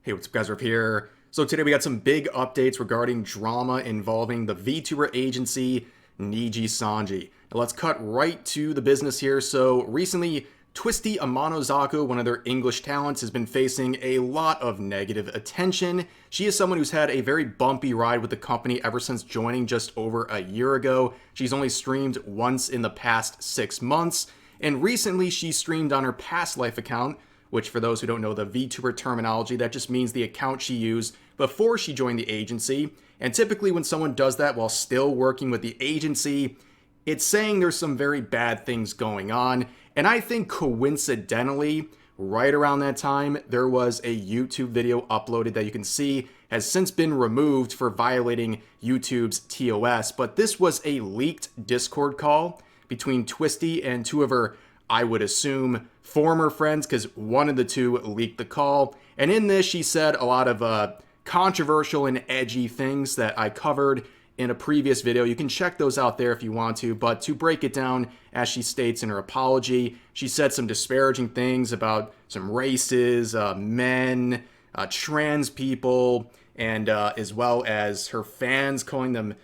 Hey, what's up guys, Rip here. So today we got some big updates regarding drama involving the VTuber agency Nijisanji. Now let's cut right to the business here. So recently, Twisty Amanozako, one of their English talents, has been facing a lot of negative attention. She is someone who's had a very bumpy ride with the company ever since joining just over a year ago. She's only streamed once in the past 6 months, and recently she streamed on her past life account, which for those who don't know the VTuber terminology, that just means the account she used before she joined the agency. And typically when someone does that while still working with the agency, it's saying there's some very bad things going on. And I think coincidentally, right around that time, there was a YouTube video uploaded that you can see has since been removed for violating YouTube's TOS. But this was a leaked Discord call between Twisty and two of her, I would assume, former friends, because one of the two leaked the call. And in this, she said a lot of controversial and edgy things that I covered in a previous video. You can check those out there if you want to. But to break it down, as she states in her apology, she said some disparaging things about some races, men, trans people, and as well as her fans, calling them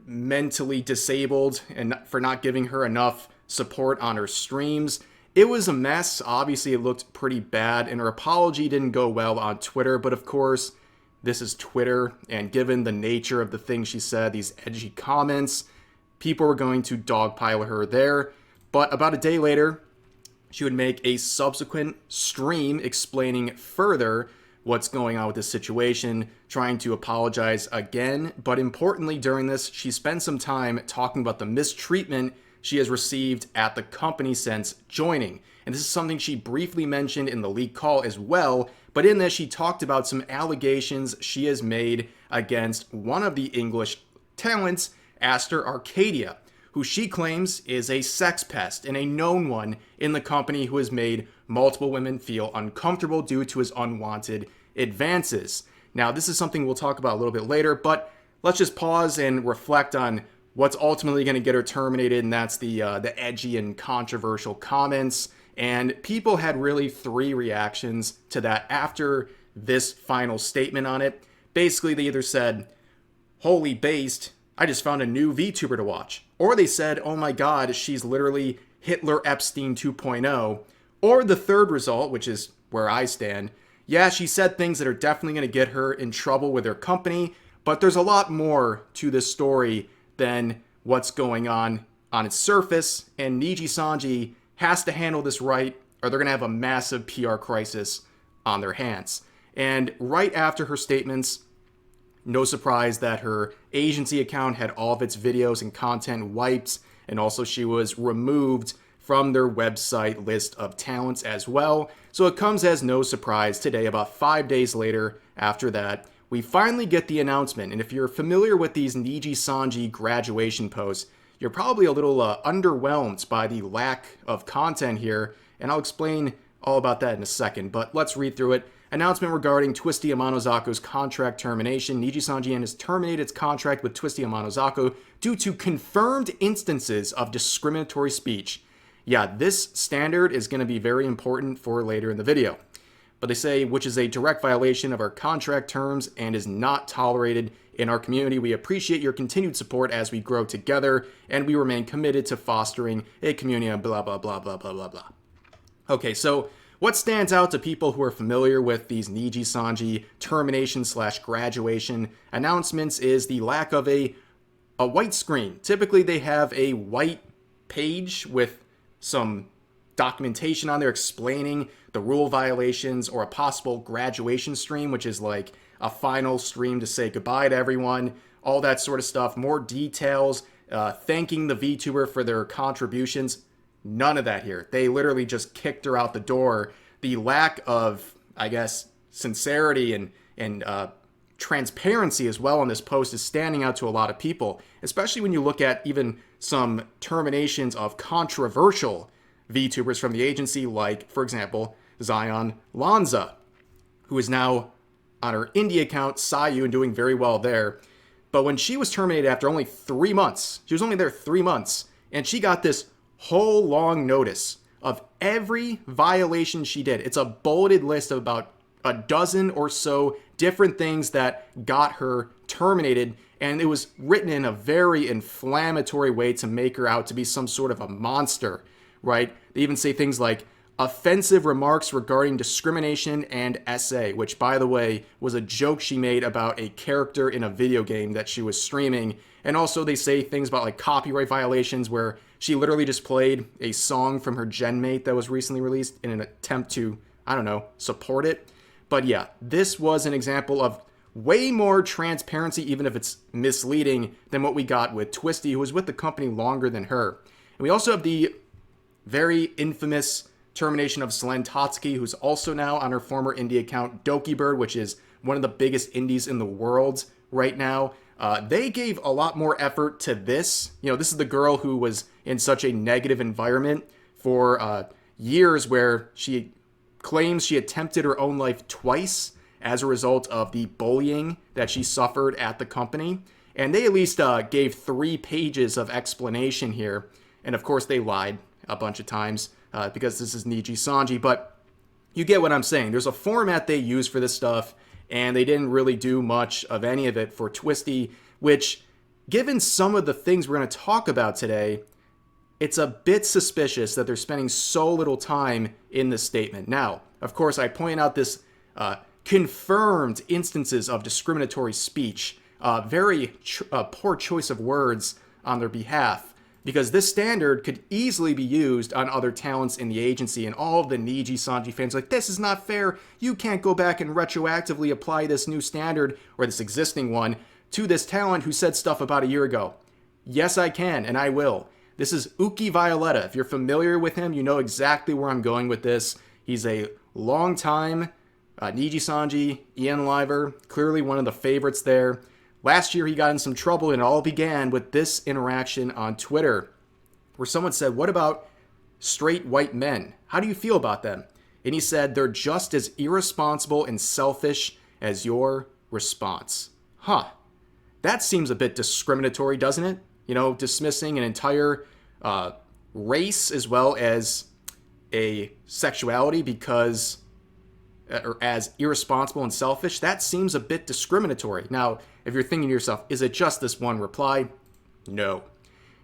mentally disabled and for not giving her enough support on her streams. It was a mess. Obviously, it looked pretty bad, and her apology didn't go well on Twitter, but of course, this is Twitter, and given the nature of the things she said, these edgy comments, people were going to dogpile her there. But about a day later, she would make a subsequent stream explaining further what's going on with this situation, trying to apologize again. But importantly, during this, she spent some time talking about the mistreatment she has received at the company since joining. And this is something she briefly mentioned in the leak call as well, but in this she talked about some allegations she has made against one of the English talents, Aster Arcadia, who she claims is a sex pest and a known one in the company who has made multiple women feel uncomfortable due to his unwanted advances. Now, this is something we'll talk about a little bit later, but let's just pause and reflect on what's ultimately going to get her terminated, and that's the edgy and controversial comments. And people had really three reactions to that after this final statement on it. Basically, they either said, "Holy based, I just found a new VTuber to watch." Or they said, "Oh my god, she's literally Hitler Epstein 2.0. Or the third result, which is where I stand, yeah, she said things that are definitely going to get her in trouble with her company, but there's a lot more to this story than what's going on its surface, and Nijisanji has to handle this right, or they're going to have a massive PR crisis on their hands." And right after her statements, no surprise that her agency account had all of its videos and content wiped, and also she was removed from their website list of talents as well. So it comes as no surprise today, about 5 days later after that, we finally get the announcement. And if you're familiar with these Nijisanji graduation posts, you're probably a little underwhelmed by the lack of content here, and I'll explain all about that in a second, but let's read through it. Announcement regarding Twisty Amanozako's contract termination. Nijisanji has terminated its contract with Twisty Amanozako due to confirmed instances of discriminatory speech. Yeah, this standard is going to be very important for later in the video. But they say, which is a direct violation of our contract terms and is not tolerated in our community. We appreciate your continued support as we grow together, and we remain committed to fostering a community of blah, blah, blah, blah, blah, blah, blah. Okay, so what stands out to people who are familiar with these Nijisanji termination/graduation announcements is the lack of a white screen. Typically, they have a white page with some documentation on there explaining the rule violations or a possible graduation stream, which is like a final stream to say goodbye to everyone, all that sort of stuff, more details, thanking the VTuber for their contributions. None of that here. They literally just kicked her out the door. The lack of, I guess, sincerity and transparency as well on this post is standing out to a lot of people, especially when you look at even some terminations of controversial VTubers from the agency, like, for example, Zion Lanza, who is now on her indie account, Sayu, and doing very well there. But when she was terminated after only 3 months, she was only there 3 months, and she got this whole long notice of every violation she did. It's a bulleted list of about a dozen or so different things that got her terminated, and it was written in a very inflammatory way to make her out to be some sort of a monster, right? They even say things like offensive remarks regarding discrimination and SA, which, by the way, was a joke she made about a character in a video game that she was streaming. And also they say things about like copyright violations where she literally just played a song from her genmate that was recently released in an attempt to, I don't know, support it. But yeah, this was an example of way more transparency, even if it's misleading, than what we got with Twisty, who was with the company longer than her. And we also have the very infamous termination of Selene Tatsuki, who's also now on her former indie account, Dokibird, which is one of the biggest indies in the world right now. They gave a lot more effort to this. You know, this is the girl who was in such a negative environment for years, where she claims she attempted her own life twice as a result of the bullying that she suffered at the company. And they at least gave 3 pages of explanation here. And of course, they lied a bunch of times because this is Nijisanji. But you get what I'm saying. There's a format they use for this stuff, and they didn't really do much of any of it for Twisty, which, given some of the things we're going to talk about today, it's a bit suspicious that they're spending so little time in this statement. Now, of course, I point out this confirmed instances of discriminatory speech, very poor choice of words on their behalf, because this standard could easily be used on other talents in the agency, and all of the Nijisanji fans are like, this is not fair, you can't go back and retroactively apply this new standard, or this existing one, to this talent who said stuff about a year ago. Yes, I can, and I will. This is Uki Violetta. If you're familiar with him, you know exactly where I'm going with this. He's a long-time Nijisanji Ian Liver, clearly one of the favorites there. Last year, he got in some trouble, and it all began with this interaction on Twitter, where someone said, what about straight white men? How do you feel about them? And he said, they're just as irresponsible and selfish as your response. Huh. That seems a bit discriminatory, doesn't it? You know, dismissing an entire race as well as a sexuality because, or as irresponsible and selfish, that seems a bit discriminatory. Now, if you're thinking to yourself, is it just this one reply? No.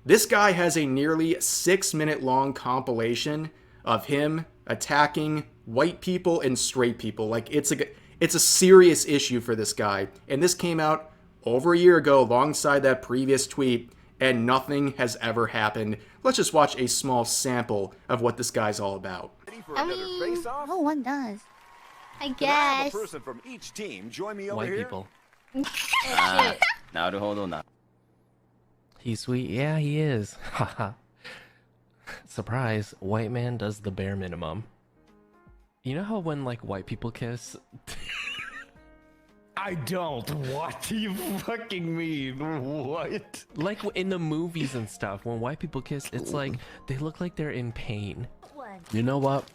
This guy has a nearly 6-minute long compilation of him attacking white people and straight people. Like, it's a serious issue for this guy. And this came out over a year ago alongside that previous tweet, and nothing has ever happened. Let's just watch a small sample of what this guy's all about. I mean, no one does. I guess. A person from each team join me over White here. people. Shit. なるほどな. He's sweet. Yeah, he is. Haha. Surprise, white man does the bare minimum. You know how when like white people kiss? I don't. What do you fucking mean? What? Like in the movies and stuff, when white people kiss, it's like they look like they're in pain. You know what?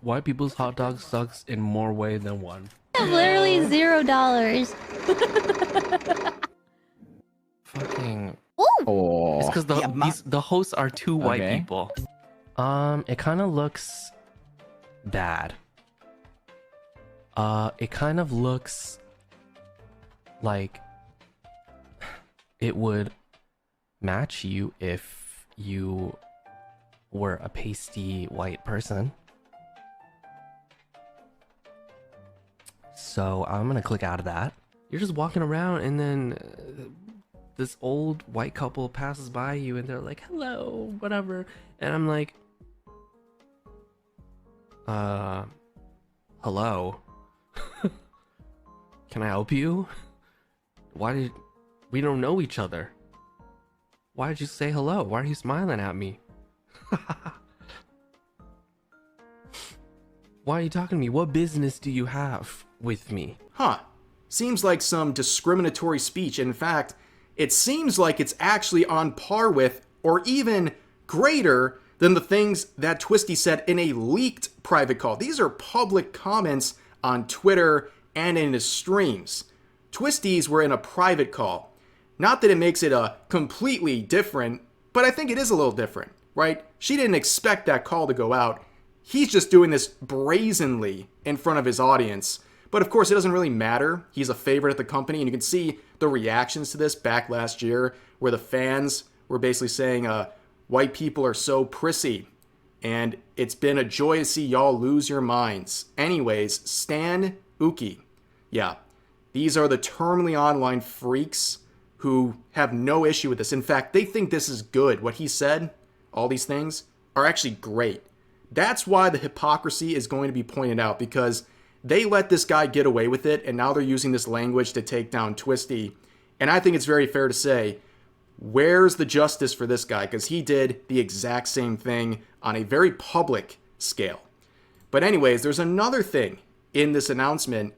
White people's hot dog sucks in more way than one. Literally $0. Fucking. Ooh. It's because the hosts are 2 white people. It kind of looks bad. It kind of looks like it would match you if you were a pasty white person. So I'm gonna click out of that. You're just walking around and then this old white couple passes by you and they're like, hello, whatever. And I'm like, hello? Can I help you? We don't know each other. Why did you say hello? Why are you smiling at me? Why are you talking to me? What business do you have with me? Huh. Seems like some discriminatory speech. In fact, it seems like it's actually on par with, or even greater than the things that Twisty said in a leaked private call. These are public comments on Twitter and in his streams. Twisty's were in a private call. Not that it makes it a completely different, but I think it is a little different, right? She didn't expect that call to go out. He's just doing this brazenly in front of his audience. But of course, it doesn't really matter. He's a favorite at the company, and you can see the reactions to this back last year, where the fans were basically saying, white people are so prissy, and it's been a joy to see y'all lose your minds. Anyways, Stan Uki. Yeah, these are the terminally online freaks who have no issue with this. In fact, they think this is good. What he said, all these things, are actually great. That's why the hypocrisy is going to be pointed out, because they let this guy get away with it, and now they're using this language to take down Twisty. And I think it's very fair to say, where's the justice for this guy? Because he did the exact same thing on a very public scale. But anyways, there's another thing in this announcement,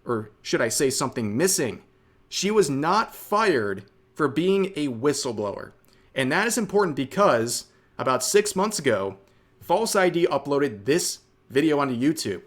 or should I say something missing. She was not fired for being a whistleblower. And that is important because about 6 months ago, False ID uploaded this video onto YouTube,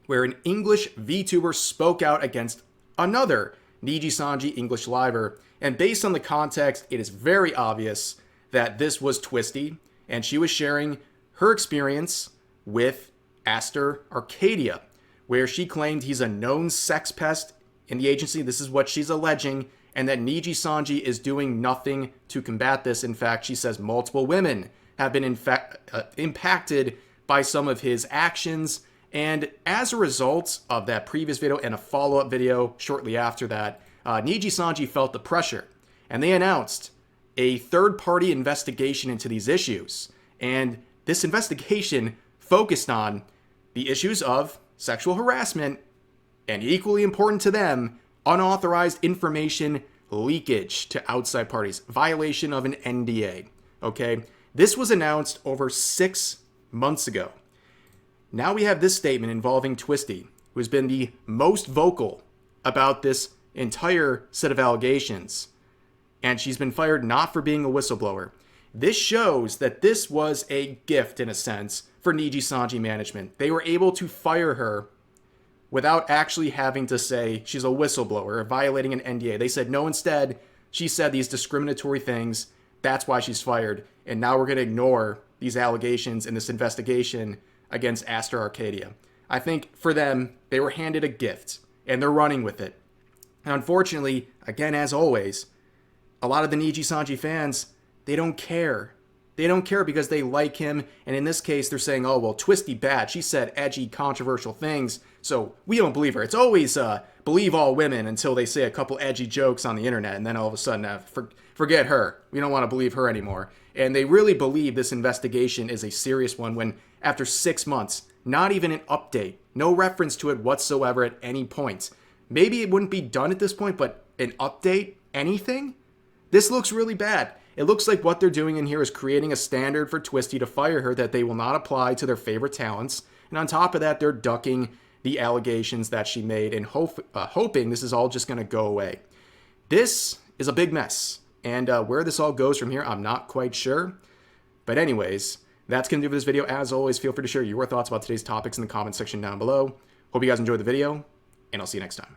where an English VTuber spoke out against another Nijisanji English liver. And based on the context, it is very obvious that this was Twisty, and she was sharing her experience with Aster Arcadia, where she claimed he's a known sex pest in the agency. This is what she's alleging, and that Nijisanji is doing nothing to combat this. In fact, she says multiple women have been impacted by some of his actions. And as a result of that previous video and a follow-up video shortly after that, Nijisanji felt the pressure, and they announced a third-party investigation into these issues. And this investigation focused on the issues of sexual harassment, and equally important to them, unauthorized information leakage to outside parties, violation of an NDA. Okay, this was announced over 6 months ago. Now we have this statement involving Twisty, who has been the most vocal about this entire set of allegations, and she's been fired not for being a whistleblower. This shows that this was a gift, in a sense, for Nijisanji management. They were able to fire her without actually having to say she's a whistleblower or violating an NDA. They said no, instead, she said these discriminatory things. That's why she's fired. And now we're going to ignore these allegations in this investigation against Aster Arcadia. I think for them, they were handed a gift, and they're running with it. And unfortunately, again, as always, a lot of the Nijisanji fans, they don't care. They don't care because they like him, and in this case, they're saying, oh, well, Twisty bad. She said edgy, controversial things, so we don't believe her. It's always believe all women until they say a couple edgy jokes on the internet, and then all of a sudden, forget her. We don't want to believe her anymore. And they really believe this investigation is a serious one when, after 6 months, not even an update, no reference to it whatsoever at any point. Maybe it wouldn't be done at this point, but an update? Anything? This looks really bad. It looks like what they're doing in here is creating a standard for Twisty to fire her that they will not apply to their favorite talents. And on top of that, they're ducking the allegations that she made and hoping this is all just going to go away. This is a big mess. And where this all goes from here, I'm not quite sure. But anyways, that's going to do for this video. As always, feel free to share your thoughts about today's topics in the comment section down below. Hope you guys enjoyed the video, and I'll see you next time.